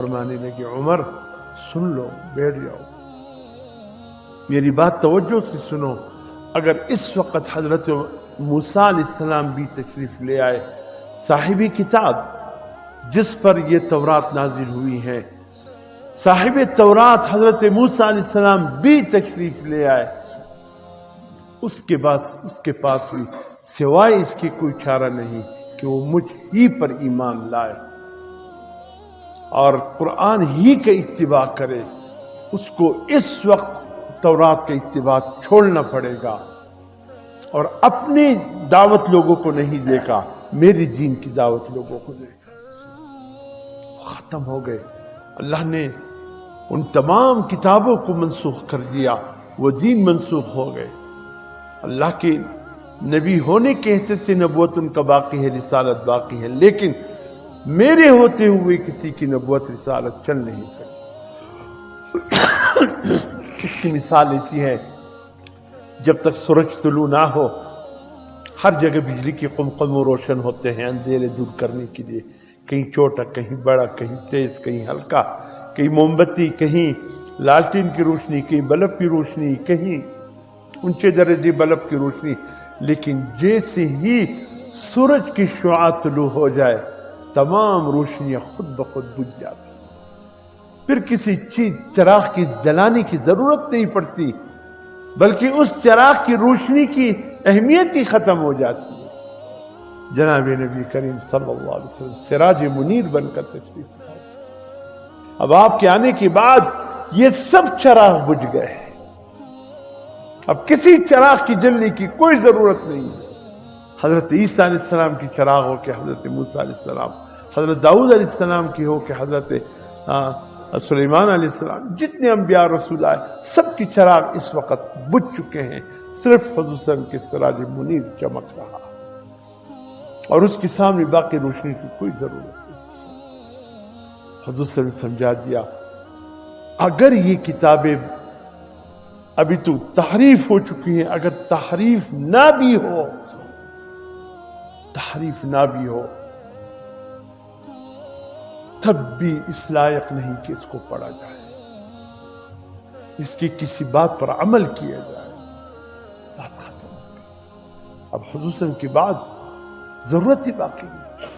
فرمانے لگے عمر سن لو، بیٹھ جاؤ، میری بات توجہ سے سنو، اگر اس وقت حضرت موسیٰ علیہ السلام بھی تشریف لے آئے، صاحب کتاب جس پر یہ تورات نازل ہوئی ہے، صاحب تورات حضرت موسیٰ علیہ السلام بھی تشریف لے آئے، اس کے پاس بھی سوائے اس کی کوئی چارہ نہیں کہ وہ مجھ ہی پر ایمان لائے اور قرآن ہی کا اتباع کرے۔ اس کو اس وقت تورات کا اتباع چھوڑنا پڑے گا اور اپنی دعوت لوگوں کو نہیں دے گا، میری دین کی دعوت لوگوں کو دے گا۔ ختم ہو گئے، اللہ نے ان تمام کتابوں کو منسوخ کر دیا، وہ دین منسوخ ہو گئے۔ اللہ کے نبی ہونے کے حیثیت سے نبوت ان کا باقی ہے، رسالت باقی ہے، لیکن میرے ہوتے ہوئے کسی کی نبوت رسالت چل نہیں سکتی۔ اس کی مثال ایسی ہے، جب تک سورج طلوع نہ ہو ہر جگہ بجلی کے قمقموں روشن ہوتے ہیں اندھیرے دور کرنے کے لیے، کہیں چھوٹا کہیں بڑا، کہیں تیز کہیں ہلکا، کہیں موم بتی، کہیں لالٹین کی روشنی، کہیں بلب کی روشنی، کہیں اونچے درجے بلب کی روشنی، لیکن جیسے ہی سورج کی شعاع طلوع ہو جائے تمام روشنیاں خود بخود بجھ جاتی، پھر کسی چیز چراغ کی جلانے کی ضرورت نہیں پڑتی، بلکہ اس چراغ کی روشنی کی اہمیت ہی ختم ہو جاتی ہے۔ جناب نبی کریم صلی اللہ علیہ وسلم سراج منیر بن کر تشریف لائے۔ اب آپ کے آنے کے بعد یہ سب چراغ بجھ گئے، اب کسی چراغ کی جلنے کی کوئی ضرورت نہیں ہے۔ حضرت عیسیٰ علیہ السلام کی چراغ ہو کہ حضرت موسیٰ علیہ السلام، حضرت داؤد علیہ السلام کی ہو کہ حضرت سلیمان علیہ السلام، جتنے انبیاء رسول آئے سب کی چراغ اس وقت بجھ چکے ہیں، صرف حضور صلی اللہ علیہ وسلم کے سراج منیر چمک رہا اور اس کے سامنے باقی روشنی کی کوئی ضرورت نہیں۔ حضور صلی اللہ علیہ وسلم سمجھا دیا، اگر یہ کتابیں ابھی تو تحریف ہو چکی ہیں، اگر تحریف نہ بھی ہو، تحریف نہ بھی ہو تب بھی اس لائق نہیں کہ اس کو پڑھا جائے، اس کی کسی بات پر عمل کیا جائے۔ بات ختم ہو گئی، اب حضور صلی اللہ علیہ وسلم کے بعد ضرورت ہی باقی نہیں۔